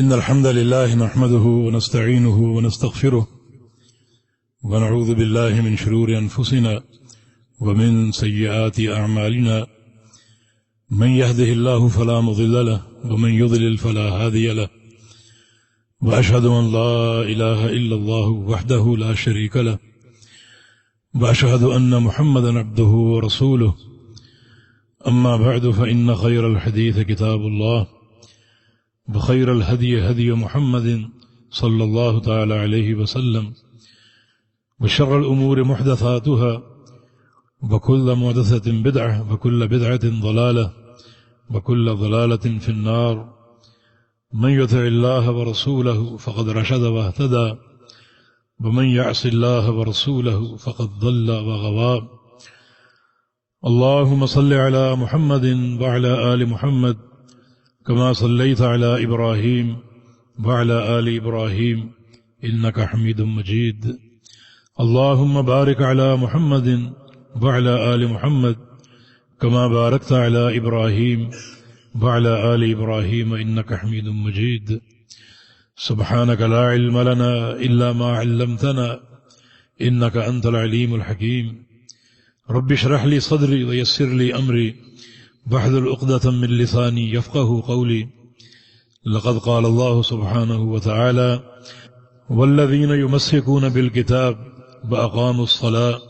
إن الحمد لله نحمده ونستعينه ونستغفره ونعوذ بالله من شرور أنفسنا ومن سيئات أعمالنا من يهده الله فلا مضل له ومن يضلل فلا هادي له وأشهد أن لا إله إلا الله وحده لا شريك له وأشهد أن محمدا عبده ورسوله أما بعد فإن خير الحديث كتاب الله وخير الهدي هدي محمد صلى الله تعالى عليه وسلم وشر الأمور محدثاتها وكل محدثة بدعة وكل بدعة ضلالة وكل ضلالة في النار من يطع الله ورسوله فقد رشد واهتدى ومن يعص الله ورسوله فقد ضل وغوى اللهم صل على محمد وعلى آل محمد كما صليت على إبراهيم وعلى آل إبراهيم إنك حميد مجيد اللهم بارك على محمد وعلى آل محمد كما باركت على إبراهيم وعلى آل إبراهيم إنك حميد مجيد سبحانك لا علم لنا إلا ما علمتنا إنك أنت العليم الحكيم رب اشرح لي صدري ويسر لي أمري واحلل عقدة من لساني يفقه قولي لقد قال الله سبحانه وتعالى والذين يمسكون بالكتاب وأقاموا الصلاة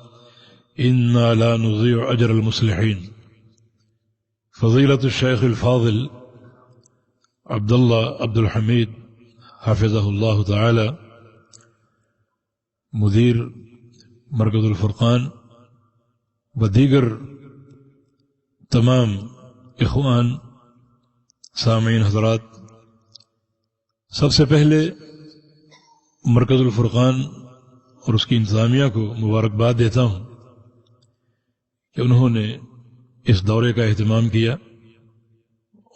إنا لا نضيع أجر المصلحين فضيلة الشيخ الفاضل عبد الله عبد الحميد حفظه الله تعالى مدیر مرکز الفرقان و دیگر تمام اخوان سامعین حضرات، سب سے پہلے مرکز الفرقان اور اس کی انتظامیہ کو مبارکباد دیتا ہوں کہ انہوں نے اس دورے کا اہتمام کیا،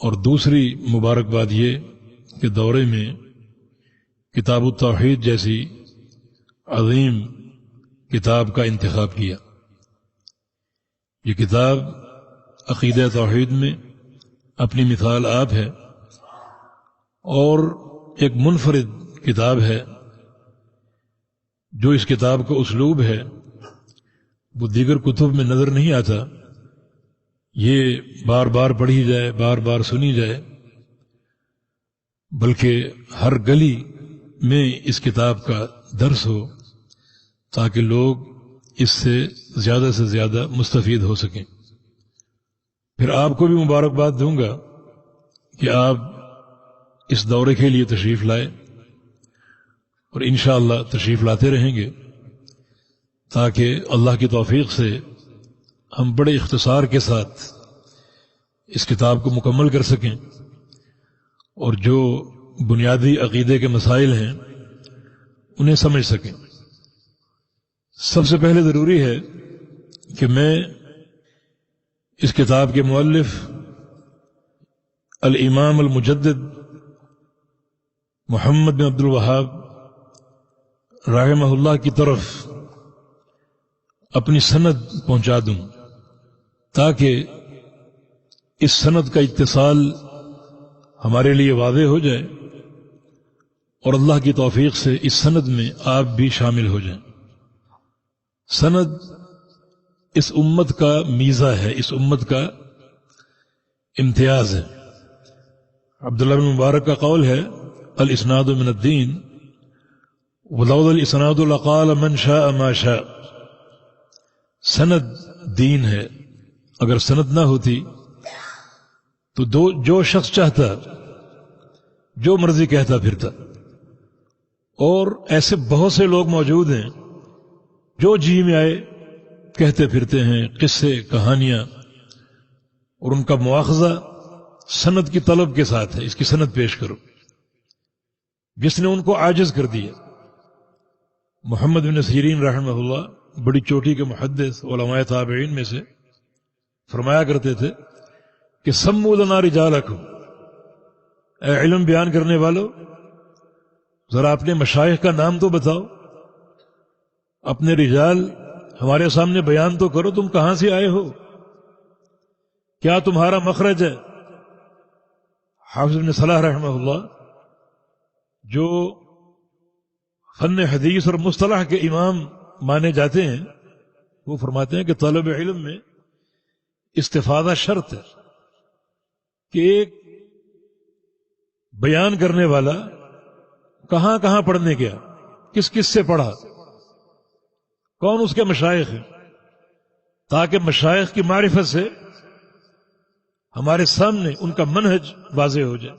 اور دوسری مبارکباد یہ کہ دورے میں کتاب التوحید جیسی عظیم کتاب کا انتخاب کیا۔ یہ کتاب عقیدہ توحید میں اپنی مثال آپ ہے، اور ایک منفرد کتاب ہے۔ جو اس کتاب کا اسلوب ہے وہ دیگر کتب میں نظر نہیں آتا، یہ بار بار پڑھی جائے، بار بار سنی جائے، بلکہ ہر گلی میں اس کتاب کا درس ہو تاکہ لوگ اس سے زیادہ مستفید ہو سکیں۔ پھر آپ کو بھی مبارکباد دوں گا کہ آپ اس دورے کے لیے تشریف لائے، اور انشاءاللہ تشریف لاتے رہیں گے تاکہ اللہ کی توفیق سے ہم بڑے اختصار کے ساتھ اس کتاب کو مکمل کر سکیں، اور جو بنیادی عقیدے کے مسائل ہیں انہیں سمجھ سکیں۔ سب سے پہلے ضروری ہے کہ میں اس کتاب کے مؤلف الامام المجدد محمد بن عبد الوہاب رحمہ اللہ کی طرف اپنی سند پہنچا دوں تاکہ اس سند کا اتصال ہمارے لیے واضح ہو جائے، اور اللہ کی توفیق سے اس سند میں آپ بھی شامل ہو جائیں۔ سند اس امت کا میزہ ہے، اس امت کا امتیاز ہے۔ عبداللہ بن مبارک کا قول ہے الاسناد من الدین ولولا الاسناد لقال من شاء ما شاء۔ سند دین ہے، اگر سند نہ ہوتی تو جو شخص چاہتا جو مرضی کہتا پھرتا، اور ایسے بہت سے لوگ موجود ہیں جو جی میں آئے کہتے پھرتے ہیں، قصے کہانیاں، اور ان کا مواخذہ سند کی طلب کے ساتھ ہے، اس کی سند پیش کرو، جس نے ان کو عاجز کر دیا۔ محمد بن سیرین رحمہ اللہ بڑی چوٹی کے محدث علماء تابعین میں سے فرمایا کرتے تھے کہ سموا لنا رجالکم، اے علم بیان کرنے والو ذرا اپنے مشائخ کا نام تو بتاؤ، اپنے رجال ہمارے سامنے بیان تو کرو، تم کہاں سے آئے ہو، کیا تمہارا مخرج ہے؟ حافظ بن صلاح رحمہ اللہ جو فن حدیث اور مصطلح کے امام مانے جاتے ہیں وہ فرماتے ہیں کہ طالب علم میں استفادہ شرط ہے کہ ایک بیان کرنے والا کہاں کہاں پڑھنے گیا، کس کس سے پڑھا، کون اس کے مشائخ ہیں، تاکہ مشائخ کی معرفت سے ہمارے سامنے ان کا منہج واضح ہو جائے.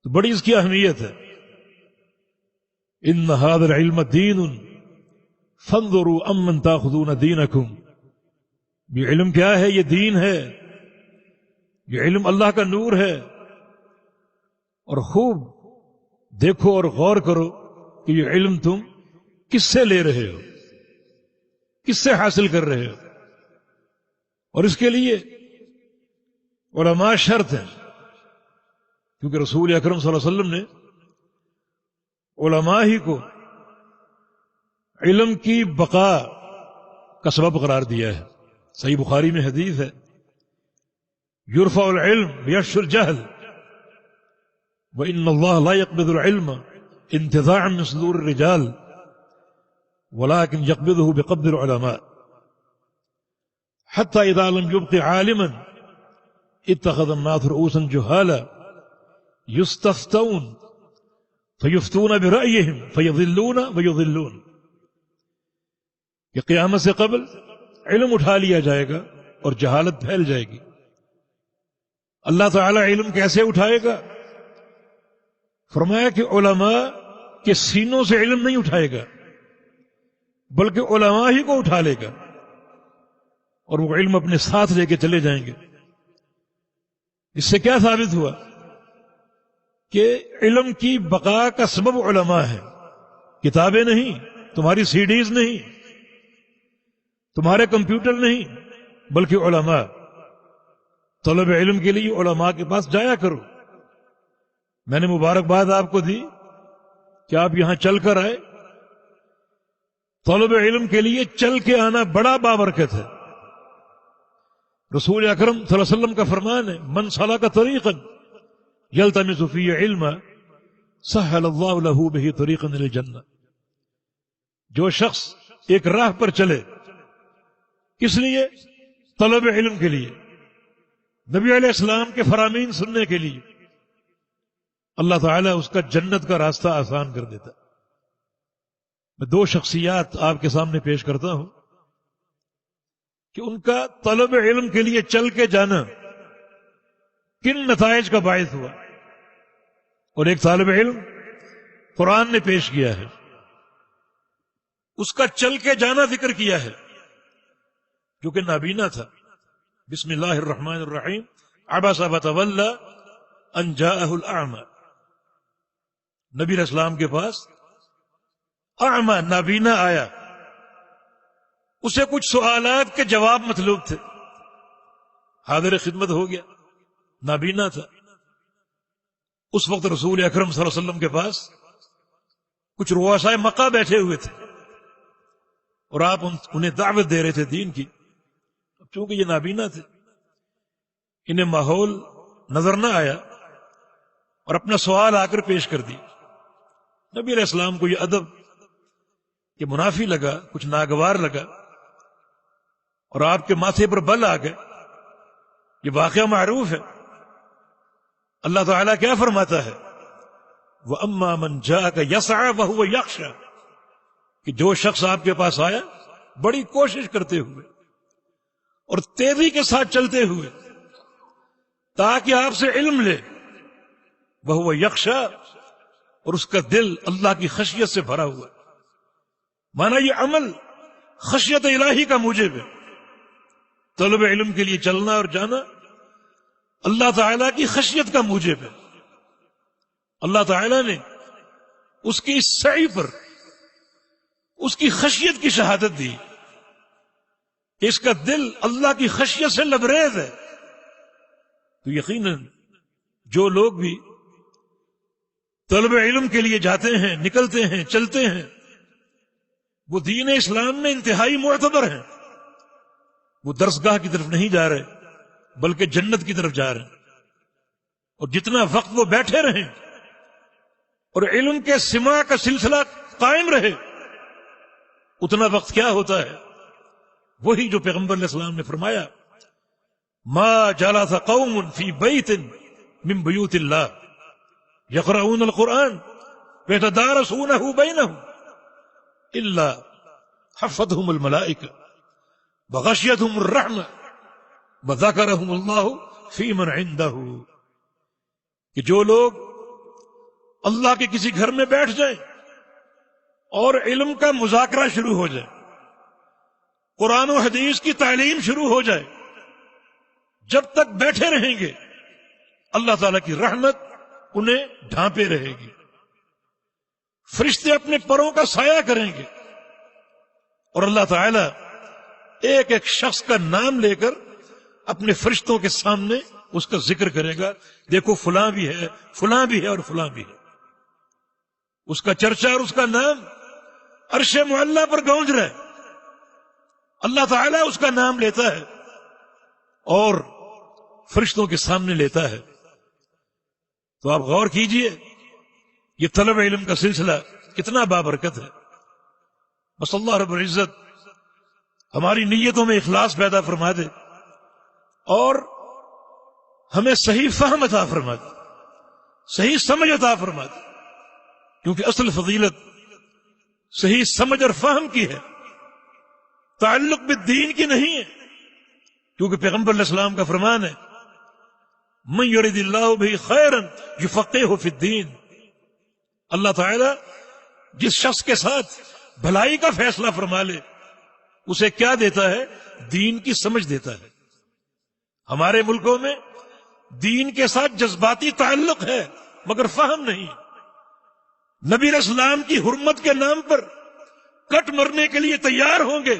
تو بڑی اس کی اہمیت ہے. ان هذا العلم دین فانظروا امن تاخذون دینکم. یہ علم کیا ہے؟ یہ دین ہے، یہ علم اللہ کا نور ہے، اور خوب دیکھو اور غور کرو کہ یہ علم تم کس سے لے رہے ہو، کس سے حاصل کر رہے ہو. اور اس کے لیے علماء شرط ہیں، کیونکہ رسول اکرم صلی اللہ علیہ وسلم نے علماء ہی کو علم کی بقا کا سبب قرار دیا ہے. صحیح بخاری میں حدیث ہے، یرفع العلم بیشر الجہل وان اللہ لا يقبض العلم انتزاعا من صدور الرجال ولكن يقبضه بقبض العلماء حتى اذا لم يبق عالما اتخذ الناس رؤوسا جهالا يستفتون فيفتون برأيهم فيضلون ويضلون. کہ قیامت سے قبل علم اٹھا لیا جائے گا اور جہالت پھیل جائے گی. اللہ تعالی علم کیسے اٹھائے گا؟ فرمایا کہ علماء کے سینوں سے علم نہیں اٹھائے گا، بلکہ علماء ہی کو اٹھا لے گا اور وہ علم اپنے ساتھ لے کے چلے جائیں گے. اس سے کیا ثابت ہوا کہ علم کی بقا کا سبب علماء ہے، کتابیں نہیں، تمہاری سی ڈیز نہیں، تمہارے کمپیوٹر نہیں، بلکہ علماء. طلب علم کے لیے علماء کے پاس جایا کرو. میں نے مبارکباد آپ کو دی کہ آپ یہاں چل کر آئے. طلب علم کے لیے چل کے آنا بڑا بابرکت ہے. رسول اکرم صلی اللہ علیہ وسلم کا فرمان ہے، من سلک طریقا یلتمس فیہ علما سہل اللہ لہ بہ طریقا الی الجنہ. جو شخص ایک راہ پر چلے، کس لیے؟ طلب علم کے لیے، نبی علیہ السلام کے فرامین سننے کے لیے، اللہ تعالیٰ اس کا جنت کا راستہ آسان کر دیتا. میں دو شخصیات آپ کے سامنے پیش کرتا ہوں کہ ان کا طلب علم کے لیے چل کے جانا کن نتائج کا باعث ہوا. اور ایک طالب علم قرآن نے پیش کیا ہے، اس کا چل کے جانا ذکر کیا ہے، جو کہ نابینا تھا. بسم اللہ الرحمن الرحیم. عبس وتولی ان جاءہ الاعمى. نبی علیہ السلام کے پاس اعمى نابینا آیا، اسے کچھ سوالات کے جواب مطلوب تھے. حاضر خدمت ہو گیا، نابینا تھا. اس وقت رسول اکرم صلی اللہ علیہ وسلم کے پاس کچھ رؤسائے مکہ بیٹھے ہوئے تھے اور آپ انہیں دعوت دے رہے تھے دین کی. چونکہ یہ نابینا تھے، انہیں ماحول نظر نہ آیا اور اپنا سوال آ کر پیش کر دی. نبی علیہ السلام کو یہ ادب کہ منافی لگا، کچھ ناگوار لگا، اور آپ کے ماتھے پر بل آ گئے. یہ واقعہ معروف ہے. اللہ تعالیٰ کیا فرماتا ہے؟ وَأَمَّا مَنْ جَاءَكَ يَسْعَىٰ وَهُوَ يَخْشَىٰ. کہ جو شخص آپ کے پاس آیا بڑی کوشش کرتے ہوئے اور تیزی کے ساتھ چلتے ہوئے تاکہ آپ سے علم لے، وَهُوَ يَخْشَىٰ، اور اس کا دل اللہ کی خشیت سے بھرا ہوا. مانا یہ عمل خشیت الہی کا موجب ہے. طلب علم کے لیے چلنا اور جانا اللہ تعالیٰ کی خشیت کا موجب ہے. اللہ تعالیٰ نے اس کی سعی پر اس کی خشیت کی شہادت دی کہ اس کا دل اللہ کی خشیت سے لبریز ہے. تو یقیناً جو لوگ بھی طلب علم کے لیے جاتے ہیں، نکلتے ہیں، چلتے ہیں، وہ دین اسلام میں انتہائی معتبر ہیں. وہ درسگاہ کی طرف نہیں جا رہے بلکہ جنت کی طرف جا رہے ہیں. اور جتنا وقت وہ بیٹھے رہیں اور علم کے سماع کا سلسلہ قائم رہے، اتنا وقت کیا ہوتا ہے؟ وہی جو پیغمبر علیہ السلام نے فرمایا، ما جلس قوم فی بیت من بیوت اللہ یقرؤون القرآن ویتدارسونہ بینہم الا حفتہم الملائکہ وغشیتہم الرحمہ وذکرہم اللہ فی من عندہ، کہ جو لوگ اللہ کے کسی گھر میں بیٹھ جائیں اور علم کا مذاکرہ شروع ہو جائے، قرآن و حدیث کی تعلیم شروع ہو جائے، جب تک بیٹھے رہیں گے اللہ تعالیٰ کی رحمت انہیں ڈھانپے رہے گی، فرشتے اپنے پروں کا سایہ کریں گے، اور اللہ تعالیٰ ایک ایک شخص کا نام لے کر اپنے فرشتوں کے سامنے اس کا ذکر کرے گا، دیکھو فلاں بھی ہے، فلاں بھی ہے، اور فلاں بھی ہے۔ اس کا چرچا اور اس کا نام عرش معلیٰ پر گونج رہا ہے، اللہ تعالیٰ اس کا نام لیتا ہے اور فرشتوں کے سامنے لیتا ہے۔ تو آپ غور کیجئے، یہ طلب علم کا سلسلہ کتنا بابرکت ہے۔ بس اللہ رب العزت ہماری نیتوں میں اخلاص پیدا فرما دے اور ہمیں صحیح فہم عطا فرما دے، صحیح سمجھ عطا فرما دے، کیونکہ اصل فضیلت صحیح سمجھ اور فہم کی ہے، تعلق بالدین کی نہیں ہے، کیونکہ پیغمبر علیہ السلام کا فرمان ہے، من یرید اللہ بہ خیرا یفقہہ فی الدین، اللہ تعالی جس شخص کے ساتھ بھلائی کا فیصلہ فرما لے اسے کیا دیتا ہے؟ دین کی سمجھ دیتا ہے۔ ہمارے ملکوں میں دین کے ساتھ جذباتی تعلق ہے مگر فہم نہیں، نبی علیہ السلام کی حرمت کے نام پر کٹ مرنے کے لیے تیار ہوں گے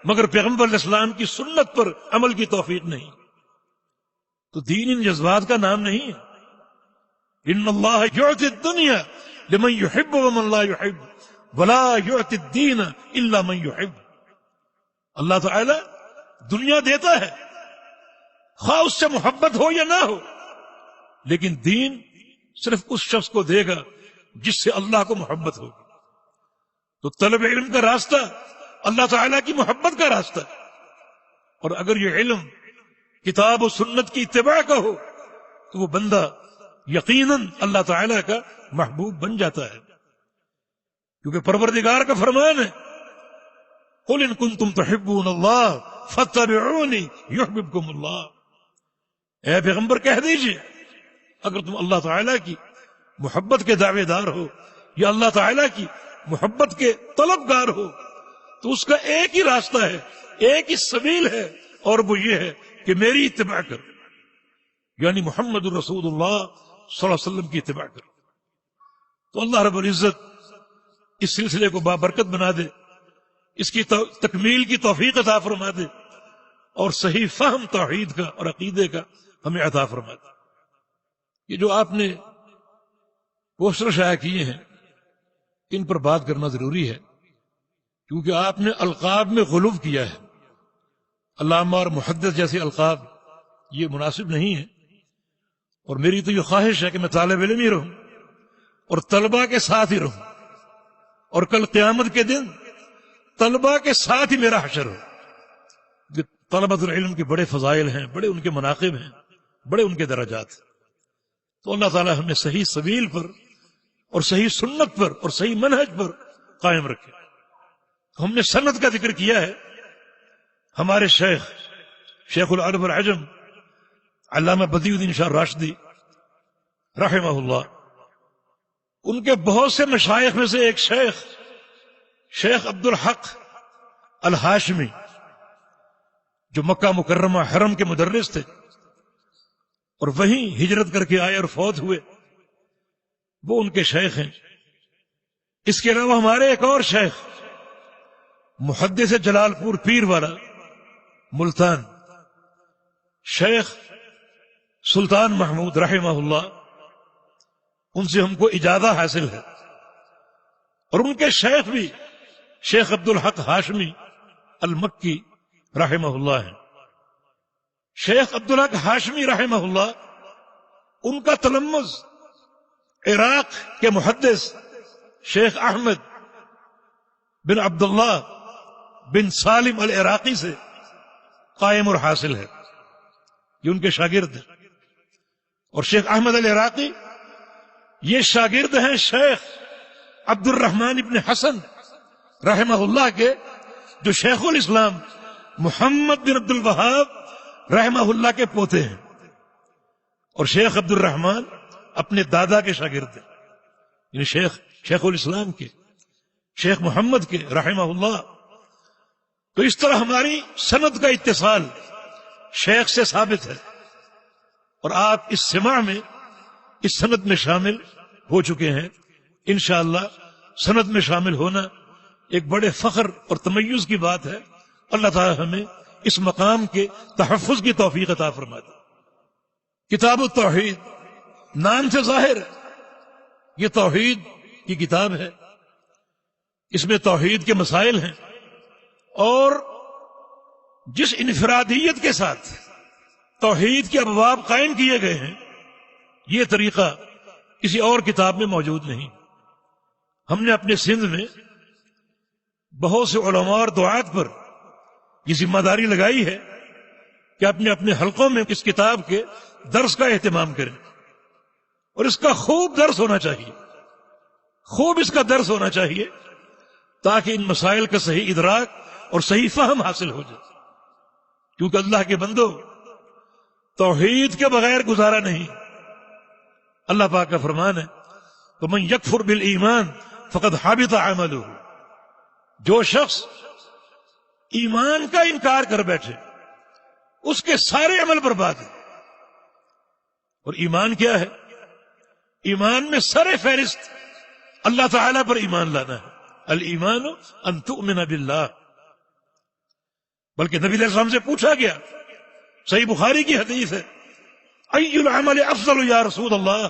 مگر پیغمبر علیہ السلام کی سنت پر عمل کی توفیق نہیں۔ تو دین ان جذبات کا نام نہیں ہے۔ ان اللہ یعطی الدنیا لمن یحب ومن لا یحب ولا یعطی الدین الا من یحب، اللہ تعالی دنیا دیتا ہے خواہ اس سے محبت ہو یا نہ ہو، لیکن دین صرف اس شخص کو دے گا جس سے اللہ کو محبت ہوگی۔ تو طلب علم کا راستہ اللہ تعالیٰ کی محبت کا راستہ ہے، اور اگر یہ علم کتاب و سنت کی اتباع کا ہو تو وہ بندہ یقیناً اللہ تعالیٰ کا محبوب بن جاتا ہے، کیونکہ پروردگار کا فرمان ہے، قل ان کنتم تحبون اللہ فاتبعونی یحببکم اللہ، اے پیغمبر کہہ دیجئے اگر تم اللہ تعالیٰ کی محبت کے دعوے دار ہو یا اللہ تعالیٰ کی محبت کے طلبگار ہو تو اس کا ایک ہی راستہ ہے، ایک ہی سبیل ہے، اور وہ یہ ہے کہ میری اتباع کر، یعنی محمد الرسول اللہ صلی اللہ علیہ وسلم کی اتباع کر۔ تو اللہ رب العزت اس سلسلے کو بابرکت بنا دے، اس کی تکمیل کی توفیق عطا فرما دے، اور صحیح فہم توحید کا اور عقیدے کا ہمیں عطا فرما دے۔ یہ جو آپ نے پوسٹر شائع کیے ہیں ان پر بات کرنا ضروری ہے، کیونکہ آپ نے القاب میں غلو کیا ہے۔ علامہ اور محدث جیسے القاب یہ مناسب نہیں ہے، اور میری تو یہ خواہش ہے کہ میں طالب علم ہی رہوں اور طلباء کے ساتھ ہی رہوں، اور کل قیامت کے دن طلباء کے ساتھ ہی میرا حشر ہو۔ طلبۃ العلم کے بڑے فضائل ہیں، بڑے ان کے مناقب ہیں، بڑے ان کے درجات ہیں۔ تو اللہ تعالی ہمیں صحیح سبیل پر اور صحیح سنت پر اور صحیح منہج پر قائم رکھے۔ ہم نے سند کا ذکر کیا ہے، ہمارے شیخ العرب والعجم علامہ بدیع الدین شاہ راشدی رحمہ اللہ، ان کے بہت سے مشائخ میں سے ایک شیخ عبد الحق الہاشمی، جو مکہ مکرمہ حرم کے مدرس تھے اور وہیں ہجرت کر کے آئے اور فوت ہوئے، وہ ان کے شیخ ہیں۔ اس کے علاوہ ہمارے ایک اور شیخ محدث جلال پور پیر والا ملتان، شیخ سلطان محمود رحمہ اللہ، ان سے ہم کو اجازہ حاصل ہے، اور ان کے شیخ بھی شیخ عبد الحق ہاشمی المکی رحمہ اللہ ہیں۔ شیخ عبد الحق ہاشمی رحمہ اللہ، ان کا تلمذ عراق کے محدث شیخ احمد بن عبداللہ بن سالم العراقی سے قائم اور حاصل ہے، یہ ان کے شاگرد ہیں۔ اور شیخ احمد العراقی یہ شاگرد ہیں شیخ عبد الرحمن ابن حسن رحمہ اللہ کے، جو شیخ الاسلام محمد بن عبد الوہاب رحمہ اللہ کے پوتے ہیں۔ اور شیخ عبد الرحمن اپنے دادا کے شاگرد ہیں، یعنی شیخ الاسلام کے، شیخ محمد کے رحمہ اللہ۔ تو اس طرح ہماری سند کا اتصال شیخ سے ثابت ہے، اور آپ اس سماع میں اس سند میں شامل ہو چکے ہیں۔ انشاءاللہ سند میں شامل ہونا ایک بڑے فخر اور تمیز کی بات ہے۔ اللہ تعالی ہمیں اس مقام کے تحفظ کی توفیق عطا فرما دے۔ کتاب التوحید نام سے ظاہر ہے، یہ توحید کی کتاب ہے، اس میں توحید کے مسائل ہیں، اور جس انفرادیت کے ساتھ توحید کے ابواب قائم کیے گئے ہیں، یہ طریقہ کسی اور کتاب میں موجود نہیں۔ ہم نے اپنے سندھ میں بہت سے علماء اور دعات پر یہ ذمہ داری لگائی ہے کہ اپنے اپنے حلقوں میں اس کتاب کے درس کا اہتمام کریں، اور اس کا خوب درس ہونا چاہیے، خوب اس کا درس ہونا چاہیے، تاکہ ان مسائل کا صحیح ادراک اور صحیح فہم حاصل ہو جائے۔ کیونکہ اللہ کے بندو، توحید کے بغیر گزارا نہیں۔ اللہ پاک کا فرمان ہے وَمَن يَكْفُرْ بِالْإِيمَانِ فَقَدْ حَبِطَ عَمَلُهُ، جو شخص ایمان کا انکار کر بیٹھے اس کے سارے عمل برباد ہیں۔ اور ایمان کیا ہے؟ ایمان میں سر فہرست اللہ تعالی پر ایمان لانا ہے۔ الایمان ان تؤمن باللہ۔ بلکہ نبی علیہ السلام سے پوچھا گیا، صحیح بخاری کی حدیث ہے، ای العمل افضل یا رسول اللہ،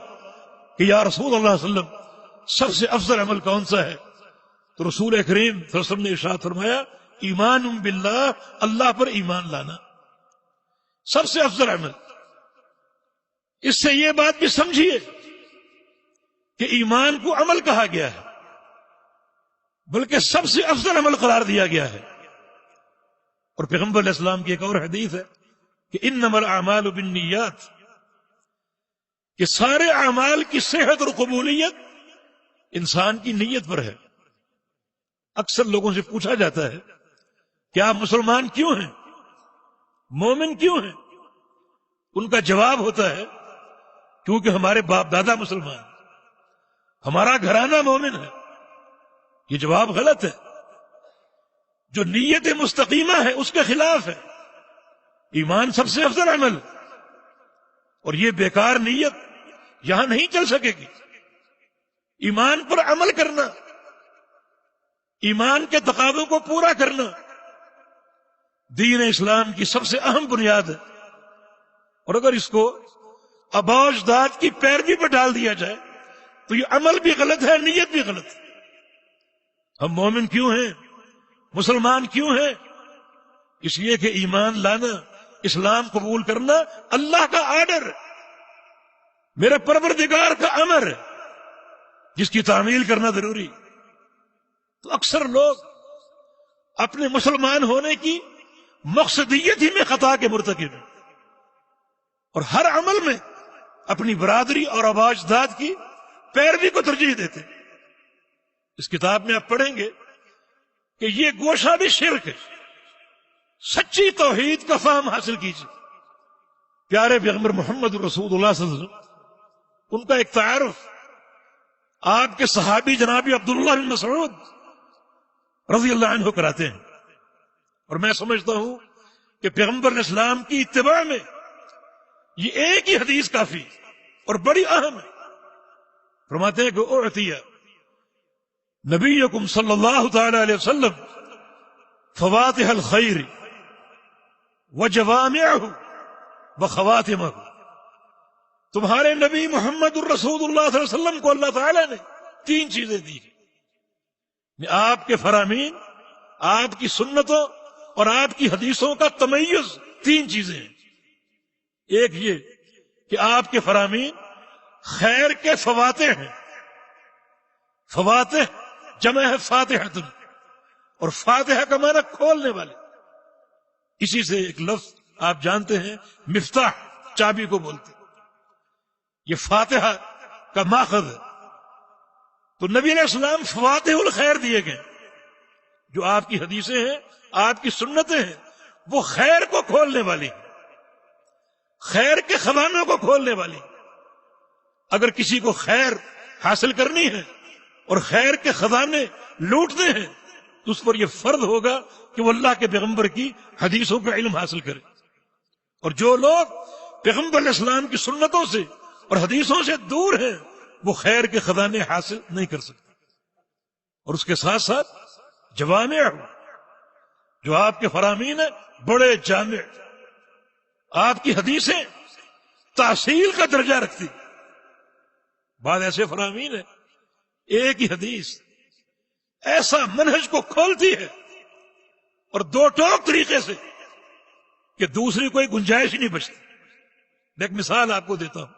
کہ یا رسول اللہ صلی اللہ علیہ وسلم سب سے افضل عمل کون سا ہے؟ تو رسول کریم صلی اللہ علیہ وسلم نے ارشاد فرمایا، ایمان باللہ، اللہ پر ایمان لانا سب سے افضل عمل۔ اس سے یہ بات بھی سمجھیے کہ ایمان کو عمل کہا گیا ہے، بلکہ سب سے افضل عمل قرار دیا گیا ہے۔ اور پیغمبر علیہ السلام کی ایک اور حدیث ہے کہ انما الاعمال بالنیات، کہ سارے اعمال کی صحت اور قبولیت انسان کی نیت پر ہے۔ اکثر لوگوں سے پوچھا جاتا ہے کہ آپ مسلمان کیوں ہیں، مومن کیوں ہیں؟ ان کا جواب ہوتا ہے کیونکہ ہمارے باپ دادا مسلمان، ہمارا گھرانہ مومن ہے۔ یہ جواب غلط ہے۔ جو نیت مستقیمہ ہے اس کے خلاف ہے۔ ایمان سب سے افضل عمل، اور یہ بیکار نیت یہاں نہیں چل سکے گی۔ ایمان پر عمل کرنا، ایمان کے تقاضوں کو پورا کرنا دین اسلام کی سب سے اہم بنیاد ہے۔ اور اگر اس کو آباء و اجداد کی پیروی پر ڈال دیا جائے تو یہ عمل بھی غلط ہے، نیت بھی غلط ہے۔ ہم مومن کیوں ہیں، مسلمان کیوں ہیں؟ اس لیے کہ ایمان لانا، اسلام قبول کرنا اللہ کا آرڈر ہے، میرے پروردگار کا امر ہے، جس کی تعمیل کرنا ضروری۔ تو اکثر لوگ اپنے مسلمان ہونے کی مقصدیت ہی میں خطا کے مرتکب ہیں، اور ہر عمل میں اپنی برادری اور آباء و اجداد کی پیروی کو ترجیح دیتے۔ اس کتاب میں آپ پڑھیں گے کہ یہ گوشہ بھی شرک ہے۔ سچی توحید کا فہم حاصل کیجیے۔ پیارے پیغمبر محمد رسول اللہ صلی اللہ علیہ وسلم، ان کا ایک تعارف آپ کے صحابی جناب عبداللہ بن مسعود رضی اللہ عنہ کراتے ہیں، اور میں سمجھتا ہوں کہ پیغمبر اسلام کی اتباع میں یہ ایک ہی حدیث کافی اور بڑی اہم ہے۔ فرماتے ہیں کہ اعطی نبیکم صلی اللہ تعالی علیہ وسلم فواتح الخیر وجوامعہ وخواتمہ، تمہارے نبی محمد الرسول اللہ صلی اللہ علیہ وسلم کو اللہ تعالی نے 3 چیزیں دی ہیں۔ آپ کے فرامین، آپ کی سنتوں اور آپ کی حدیثوں کا تمیز 3 چیزیں ہیں۔ ایک یہ کہ آپ کے فرامین خیر کے فواتح ہیں. فواتح جمع ہے فاتحۃ، اور فاتحہ کا معنی کھولنے والے. اسی سے ایک لفظ آپ جانتے ہیں مفتاح، چابی کو بولتے. یہ فاتحہ کا ماخذ ہے. تو نبی علیہ السلام فواتح الخیر دیے گئے. جو آپ کی حدیثیں ہیں، آپ کی سنتیں ہیں، وہ خیر کو کھولنے والی ہیں، خیر کے خزانوں کو کھولنے والی ہیں. اگر کسی کو خیر حاصل کرنی ہے اور خیر کے خزانے لوٹنے ہیں تو اس پر یہ فرض ہوگا کہ وہ اللہ کے پیغمبر کی حدیثوں کا علم حاصل کرے. اور جو لوگ پیغمبر علیہ السلام کی سنتوں سے اور حدیثوں سے دور ہیں وہ خیر کے خزانے حاصل نہیں کر سکتے. اور اس کے ساتھ ساتھ جوامع، جو آپ کے فرامین ہیں بڑے جامع. آپ کی حدیثیں تحصیل کا درجہ رکھتی. بعض ایسے فرامین ہیں ایک ہی حدیث ایسا منہج کو کھولتی ہے اور دو ٹوک طریقے سے کہ دوسری کوئی گنجائش ہی نہیں بچتی. میں ایک مثال آپ کو دیتا ہوں.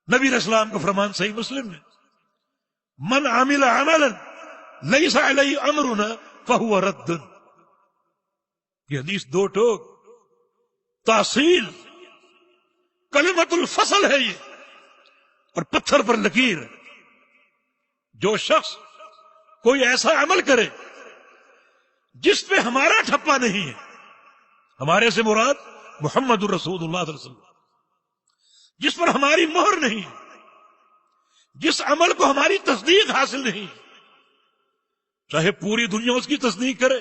نبی علیہ السلام کا فرمان صحیح مسلم میں، من عمل عملا لیس علیہ امرنا فہو رد. یہ حدیث دو ٹوک تحصیل کلمت الفصل ہے یہ، اور پتھر پر لکیر. جو شخص کوئی ایسا عمل کرے جس پہ ہمارا ٹھپا نہیں ہے، ہمارے سے مراد محمد الرسول اللہ صلی اللہ علیہ وسلم، جس پر ہماری مہر نہیں ہے، جس عمل کو ہماری تصدیق حاصل نہیں ہے، چاہے پوری دنیا اس کی تصدیق کرے،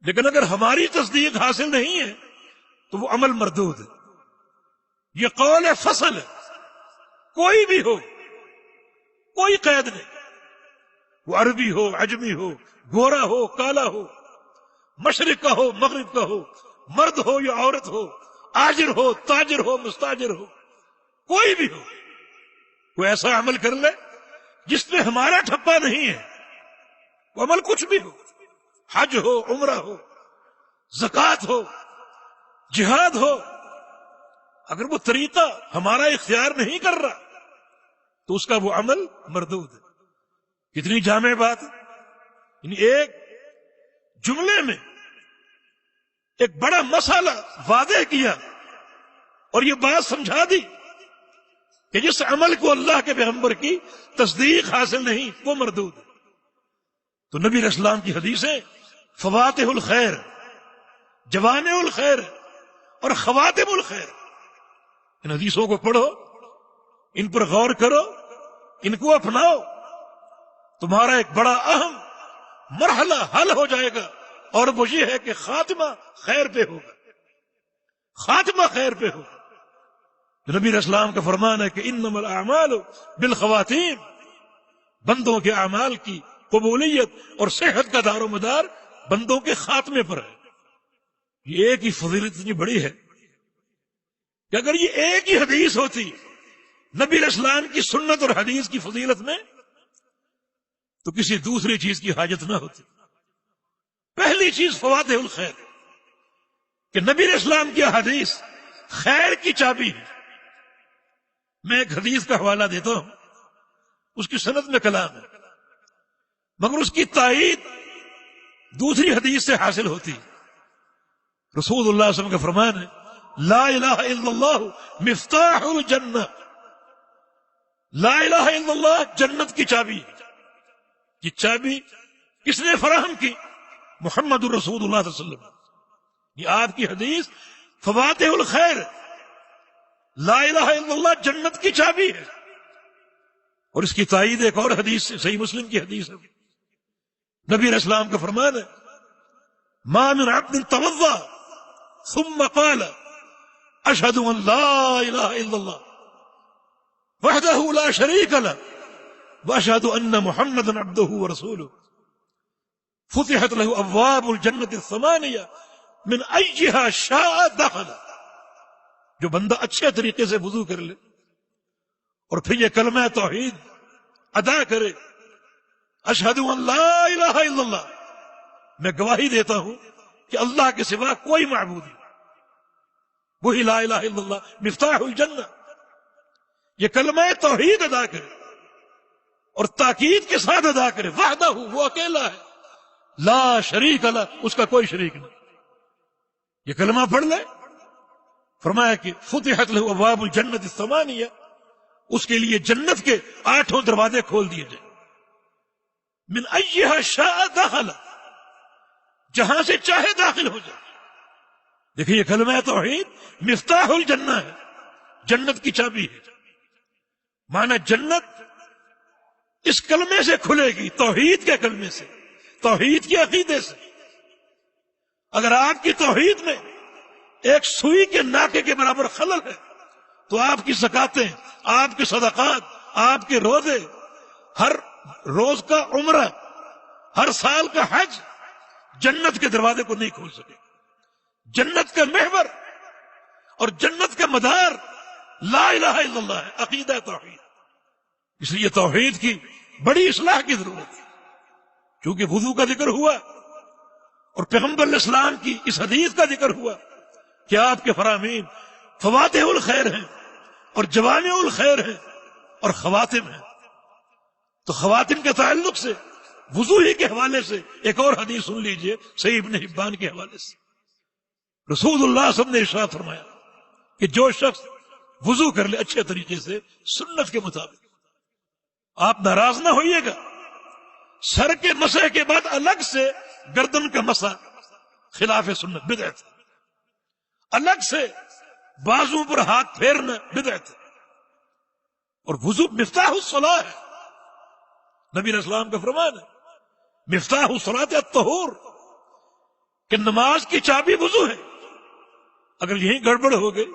لیکن اگر ہماری تصدیق حاصل نہیں ہے تو وہ عمل مردود ہے. یہ قول فصل ہے. کوئی بھی ہو، کوئی قید نہیں، وہ عربی ہو، عجمی ہو، گورا ہو، کالا ہو، مشرق کا ہو، مغرب کا ہو، مرد ہو یا عورت ہو، آجر ہو، تاجر ہو، مستاجر ہو، کوئی بھی ہو، وہ ایسا عمل کر لے جس پہ ہمارا ٹھپا نہیں ہے. وہ عمل کچھ بھی ہو، حج ہو، عمرہ ہو، زکوٰۃ ہو، جہاد ہو، اگر وہ طریقہ ہمارا اختیار نہیں کر رہا تو اس کا وہ عمل مردود ہے. کتنی جامع بات ہے. یعنی ایک جملے میں ایک بڑا مسئلہ واضح کیا اور یہ بات سمجھا دی کہ جس عمل کو اللہ کے پیغمبر کی تصدیق حاصل نہیں وہ مردود ہے. تو نبی علیہ السلام کی حدیثیں فواتح الخیر، جوامع الخیر اور خواتم الخیر. ان حدیثوں کو پڑھو، ان پر غور کرو، ان کو اپناؤ، تمہارا ایک بڑا اہم مرحلہ حل ہو جائے گا، اور وہ یہ ہے کہ خاتمہ خیر پہ ہوگا، خاتمہ خیر پہ ہوگا. نبی علیہ السلام کا فرمان ہے کہ انما الاعمال بالخواتیم، بندوں کے اعمال کی قبولیت اور صحت کا دار و مدار بندوں کے خاتمے پر ہے. یہ ایک ہی فضیلت اتنی بڑی ہے کہ اگر یہ ایک ہی حدیث ہوتی نبی علیہ السلام کی سنت اور حدیث کی فضیلت میں تو کسی دوسری چیز کی حاجت نہ ہوتی. پہلی چیز فواتح الخیر کہ نبی علیہ السلام کی حدیث خیر کی چابی ہے. میں ایک حدیث کا حوالہ دیتا ہوں، اس کی سند میں کلام ہے مگر اس کی تائید دوسری حدیث سے حاصل ہوتی. رسول اللہ صلی اللہ علیہ وسلم کا فرمان ہے لا الہ الا اللہ مفتاح الجنہ. لا الہ الا اللہ جنت کی چابی. یہ چابی کس نے فراہم کی؟ محمد الرسول اللہ صلی اللہ علیہ وسلم. یہ آپ کی حدیث فواتح الخیر، لا الہ الا اللہ جنت کی چابی ہے. اور اس کی تائید ایک اور حدیث سے، صحیح مسلم کی حدیث ہے. نبی علیہ السلام کا فرمان ہے ما من عبد توضا ثم قال اشهد ان لا اله الا الله وحده لا شريك له واشهد ان محمدا عبده ورسوله فتحت له ابواب الجنة الثمانية من ايها شاء دخل. جو بندہ اچھے طریقے سے وضو کر لے اور پھر یہ کلمہ توحید ادا کرے، اشہد ان لا الہ الا اللہ، میں گواہی دیتا ہوں کہ اللہ کے سوا کوئی معبود نہیں، وہی لا الہ الا اللہ مفتاح الجنہ. یہ کلمہ توحید ادا کرے اور تاکید کے ساتھ ادا کرے، وحدہ وہ اکیلا ہے، لا شریک لہ، اس کا کوئی شریک نہیں، یہ کلمہ پڑھ لے، فرمایا کہ فتحت لہ ابواب الجنت الثمانیہ، اس کے لیے جنت کے 8 دروازے کھول دیے جائیں، من ایہا شاء دخل، جہاں سے چاہے داخل ہو جائے۔ دیکھیں یہ کلمہ توحید مفتاح الجنہ ہے، جنت کی چابی ہے، معنی جنت اس کلمے سے کھلے گی، توحید کے کلمے سے، توحید کے عقیدے سے۔ اگر آپ کی توحید میں ایک سوئی کے ناکے کے برابر خلل ہے تو آپ کی زکاتیں، آپ کے صدقات، آپ کے روزے، ہر روز کا عمرہ، ہر سال کا حج جنت کے دروازے کو نہیں کھول سکے۔ جنت کا محور اور جنت کا مدار لا الہ الا اللہ ہے، عقیدہ توحید۔ اس لیے توحید کی بڑی اصلاح کی ضرورت ہے، کیونکہ وضو کا ذکر ہوا اور پیغمبر علیہ السلام کی اس حدیث کا ذکر ہوا کہ آپ کے فرامین فواتح الخیر ہیں اور جوامع الخیر ہیں اور خواتم ہیں۔ تو خواتم کے تعلق سے وضو ہی کے حوالے سے ایک اور حدیث سن لیجئے، صحیح ابن حبان کے حوالے سے۔ رسول اللہ صلی اللہ علیہ وسلم نے ارشاد فرمایا کہ جو شخص وضو کر لے اچھے طریقے سے سنت کے مطابق، آپ ناراض نہ ہوئیے گا، سر کے مسح کے بعد الگ سے گردن کا مسح خلاف سنت بدعت ہے، الگ سے بازو پر ہاتھ پھیرنا بدعت ہے، اور وضو مفتاح الصلاح ہے، نبی علیہ السلام کا فرمان ہے مفتاح الصلاۃ الطہور، کہ نماز کی چابی وضو ہے، اگر یہیں گڑبڑ ہو گئی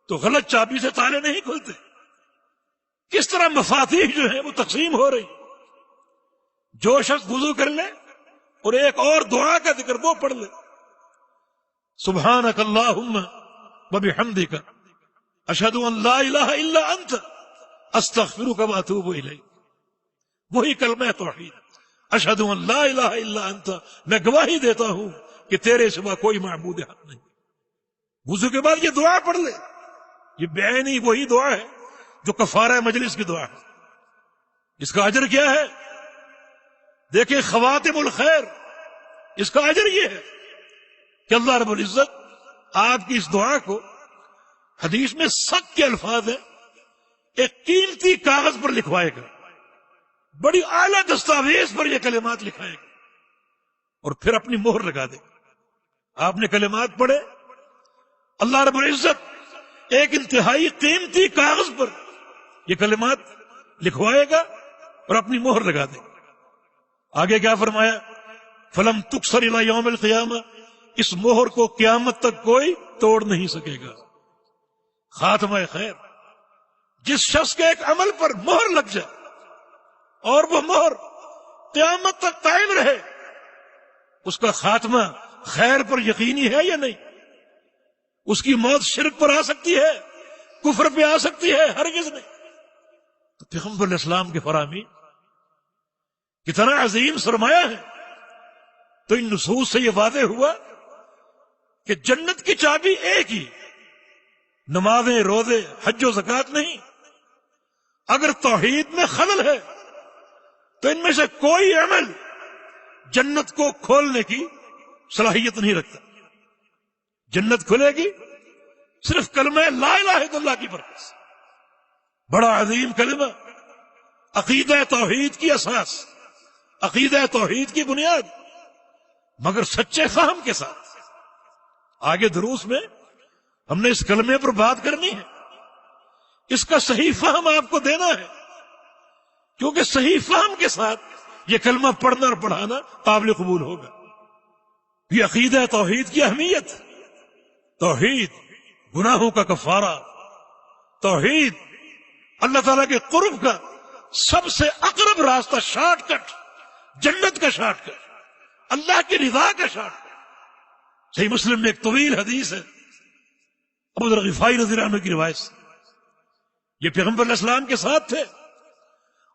تو غلط چابی سے تالے نہیں کھلتے۔ کس طرح مفاتیح جو ہیں وہ تقسیم ہو رہی، جو شخص وضو کر لے اور ایک اور دعا کا ذکر وہ پڑھ لے، سبحانک اللہم وبحمدک اشہد ان لا الہ الا انت استغفرک واتوب الیک، وہی کلمہ توحید، اشہد ان لا الہ الا انت، میں گواہی دیتا ہوں کہ تیرے سوا کوئی معبود حق نہیں۔ وضو کے بعد یہ دعا پڑھ لے، یہ بعینی وہی دعا ہے جو کفارہ مجلس کی دعا ہے۔ اس کا اجر کیا ہے؟ دیکھیں خواتم الخیر، اس کا اجر یہ ہے کہ اللہ رب العزت آپ کی اس دعا کو، حدیث میں سخت کے الفاظ ہیں، ایک قیمتی کاغذ پر لکھوائے گا، بڑی اعلیٰ دستاویز پر یہ کلمات لکھائے گا اور پھر اپنی مہر لگا دے گا۔ آپ نے کلمات پڑھے، اللہ رب العزت ایک انتہائی قیمتی کاغذ پر یہ کلمات لکھوائے گا اور اپنی مہر لگا دے گا۔ آگے کیا فرمایا؟ فلم تکسر الی یوم القیامہ، اس مہر کو قیامت تک کوئی توڑ نہیں سکے گا۔ خاتمہ خیر، جس شخص کے ایک عمل پر مہر لگ جائے اور وہ مہر قیامت تک قائم رہے، اس کا خاتمہ خیر پر یقینی ہے یا نہیں؟ اس کی موت شرک پر آ سکتی ہے، کفر پہ آ سکتی ہے؟ ہرگز نہیں۔ تو پیغمبر علیہ السلام کے فرامین کتنا عظیم سرمایہ ہے۔ تو ان نصوص سے یہ واضح ہوا کہ جنت کی چابی ایک ہی، نمازیں، روزے، حج و زکوٰۃ نہیں۔ اگر توحید میں خلل ہے تو ان میں سے کوئی عمل جنت کو کھولنے کی صلاحیت نہیں رکھتا۔ جنت کھلے گی صرف کلمہ لا الہ الا اللہ کی برکت سے۔ بڑا عظیم کلمہ، عقیدہ توحید کی اساس، عقیدہ توحید کی بنیاد، مگر سچے فہم کے ساتھ۔ آگے دروس میں ہم نے اس کلمے پر بات کرنی ہے، اس کا صحیح فہم آپ کو دینا ہے، کیونکہ صحیح فہم کے ساتھ یہ کلمہ پڑھنا اور پڑھانا قابل قبول ہوگا۔ یہ عقیدہ توحید کی اہمیت، توحید گناہوں کا کفارہ، توحید اللہ تعالیٰ کے قرب کا سب سے اقرب راستہ، شارٹ کٹ، جنت کا شارٹ کٹ، اللہ کی رضا کا شارٹ کٹ۔ صحیح مسلم میں ایک طویل حدیث ہے، ابو ذر غفاری رضی اللہ عنہ کی روایت سے۔ یہ پیغمبر علیہ السلام کے ساتھ تھے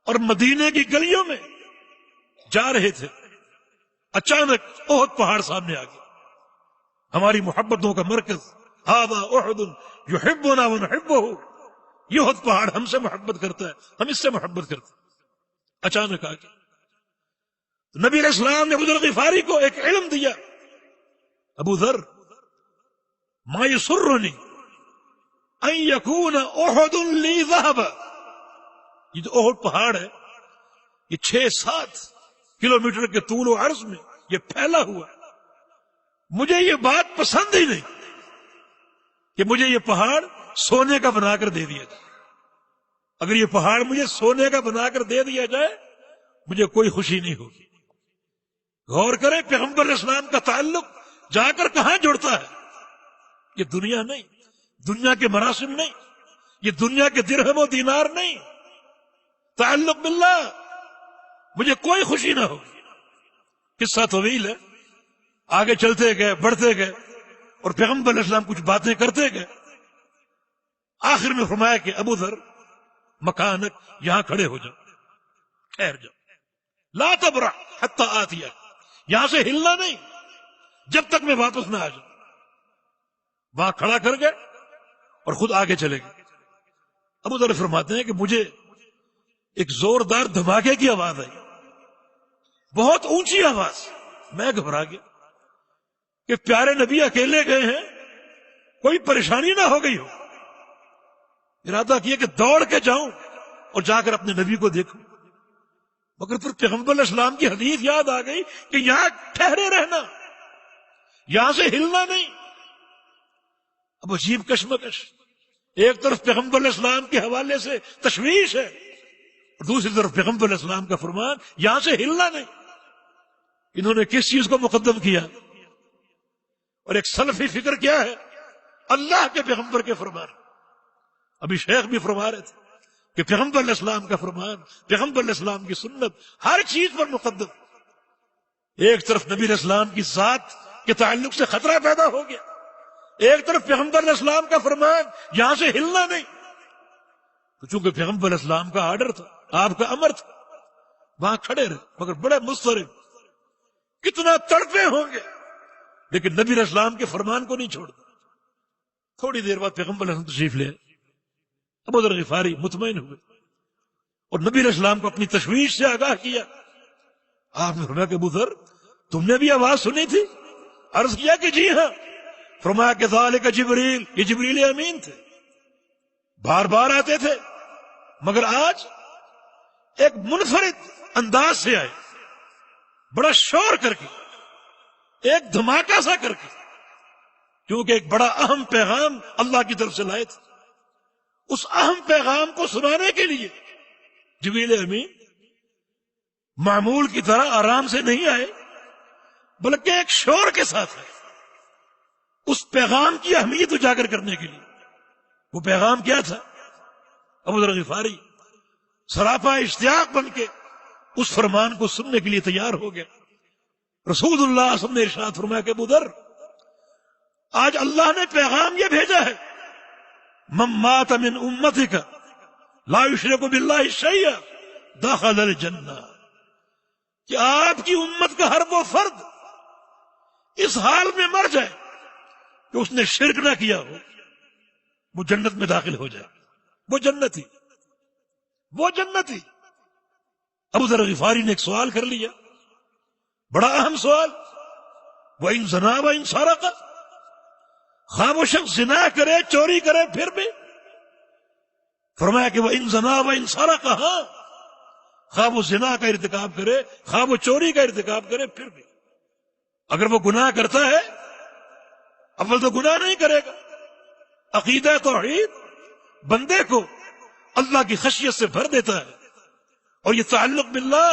اور مدینے کی گلیوں میں جا رہے تھے، اچانک احد پہاڑ سامنے آ گیا، ہماری محبتوں کا مرکز، ھذا احد یحبنا ونحبہ، یہ احد پہاڑ ہم سے محبت کرتا ہے، ہم اس سے محبت کرتے ہیں۔ اچانک آ کے نبی علیہ السلام نے ابو ذر غفاری کو ایک علم دیا، ابو ذر ما یسرنی ان یکون احد لی ذہب، یہ جو احد پہاڑ ہے یہ 6-7 کلومیٹر کے طول و عرض میں یہ پھیلا ہوا ہے، مجھے یہ بات پسند ہی نہیں کہ مجھے یہ پہاڑ سونے کا بنا کر دے دیا جائے۔ اگر یہ پہاڑ مجھے سونے کا بنا کر دے دیا جائے مجھے کوئی خوشی نہیں ہوگی۔ غور کریں پیغمبر علیہ السلام کا تعلق جا کر کہاں جڑتا ہے؟ یہ دنیا نہیں، دنیا کے مراسم نہیں، یہ دنیا کے درہم و دینار نہیں، تعلق باللہ، مجھے کوئی خوشی نہ ہوگی۔ قصہ طویل ہے، آگے چلتے گئے، بڑھتے گئے، اور پیغمبر علیہ السلام کچھ باتیں کرتے گئے، آخر میں فرمایا کہ ابو ذر مکانک، یہاں کھڑے ہو جاؤ، ٹھہر جاؤ، لا تبرح حتی آتیہ، یہاں سے ہلنا نہیں جب تک میں واپس نہ آ جاؤں۔ وہاں کھڑا کر گئے اور خود آگے چلے گئے۔ ابو ذر فرماتے ہیں کہ مجھے ایک زوردار دھماکے کی آواز آئی، بہت اونچی آواز، میں گھبرا گیا کہ پیارے نبی اکیلے گئے ہیں، کوئی پریشانی نہ ہو گئی ہو۔ ارادہ کیا کہ دوڑ کے جاؤں اور جا کر اپنے نبی کو دیکھوں، مگر پھر پیغمبر علیہ السلام کی حدیث یاد آ گئی کہ یہاں ٹھہرے رہنا، یہاں سے ہلنا نہیں۔ اب عجیب کشمکش، ایک طرف پیغمبر علیہ السلام کے حوالے سے تشویش ہے اور دوسری طرف پیغمبر علیہ السلام کا فرمان یہاں سے ہلنا نہیں۔ انہوں نے کس چیز کو مقدم کیا؟ اور ایک سلفی فکر کیا ہے؟ اللہ کے پیغمبر کے فرمان۔ ابھی شیخ بھی فرما رہے تھے کہ پیغمبر علیہ السلام کا فرمان، پیغمبر علیہ السلام کی سنت ہر چیز پر مقدم۔ ایک طرف نبی علیہ السلام کی ذات کے تعلق سے خطرہ پیدا ہو گیا، ایک طرف پیغمبر علیہ السلام کا فرمان یہاں سے ہلنا نہیں۔ تو چونکہ پیغمبر علیہ السلام کا آرڈر تھا، آپ کا امر تھا، وہاں کھڑے رہے، مگر بڑے مضطرب، کتنا تڑپے ہوں گے، لیکن نبی علیہ السلام کے فرمان کو نہیں چھوڑتا۔ تھوڑی دیر بعد پیغمبر علیہ السلام تشریف لے، ابو ذر غفاری مطمئن ہوئے اور نبی علیہ السلام کو اپنی تشویش سے آگاہ کیا۔ آپ نے فرمایا کہ ابو ذر تم نے بھی آواز سنی تھی؟ عرض کیا کہ جی ہاں۔ فرمایا کہ ذالک جبریل، یہ جبریل امین تھے، بار بار آتے تھے، مگر آج ایک منفرد انداز سے آئے، بڑا شور کر کے، ایک دھماکہ سا کر کے، کیونکہ ایک بڑا اہم پیغام اللہ کی طرف سے لائے تھے۔ اس اہم پیغام کو سنانے کے لیے جبریل امین معمول کی طرح آرام سے نہیں آئے، بلکہ ایک شور کے ساتھ آئے، اس پیغام کی اہمیت اجاگر کرنے کے لیے۔ وہ پیغام کیا تھا؟ ابو ذر غفاری سراپا اشتیاق بن کے اس فرمان کو سننے کے لیے تیار ہو گیا۔ رسول اللہ صلی اللہ علیہ وسلم نے ارشاد فرمایا کہ ابو ذر آج اللہ نے پیغام یہ بھیجا ہے، من مات من امتک لا یشرک باللہ شیئا دخل الجنہ، کہ آپ کی امت کا ہر وہ فرد اس حال میں مر جائے کہ اس نے شرک نہ کیا ہو، وہ جنت میں داخل ہو جائے، وہ جنتی، وہ جنتی۔ ابو ذر غفاری نے ایک سوال کر لیا، بڑا اہم سوال، وَإِن زَنَا وَإِن سَرَقَ، خواہ وہ شخص زنا کرے، چوری کرے، پھر بھی فرمایا کہ وَإِن زَنَا وَإِن سَرَقَ، ہاں خواہ وہ زنا کا ارتکاب کرے، خواہ وہ چوری کا ارتکاب کرے، پھر بھی اگر وہ گناہ کرتا ہے، اول تو گناہ نہیں کرے گا، عقیدہ توحید بندے کو اللہ کی خشیت سے بھر دیتا ہے، اور یہ تعلق باللہ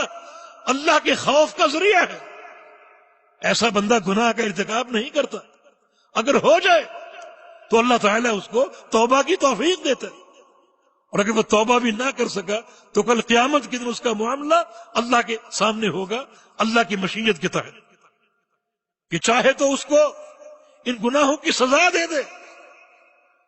اللہ کے خوف کا ذریعہ ہے۔ ایسا بندہ گناہ کا ارتکاب نہیں کرتا، اگر ہو جائے تو اللہ تعالیٰ اس کو توبہ کی توفیق دیتا ہے، اور اگر وہ توبہ بھی نہ کر سکا تو کل قیامت کے دن اس کا معاملہ اللہ کے سامنے ہوگا، اللہ کی مشیت کے تحت، کہ چاہے تو اس کو ان گناہوں کی سزا دے دے،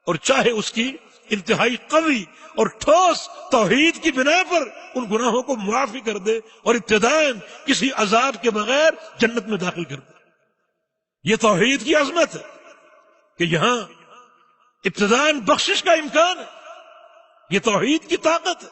اور چاہے اس کی انتہائی قوی اور ٹھوس توحید کی بنا پر ان گناہوں کو معافی کر دے اور ابتداً کسی عذاب کے بغیر جنت میں داخل کر دے۔ یہ توحید کی عظمت ہے کہ یہاں ابتداً بخشش کا امکان ہے، یہ توحید کی طاقت ہے.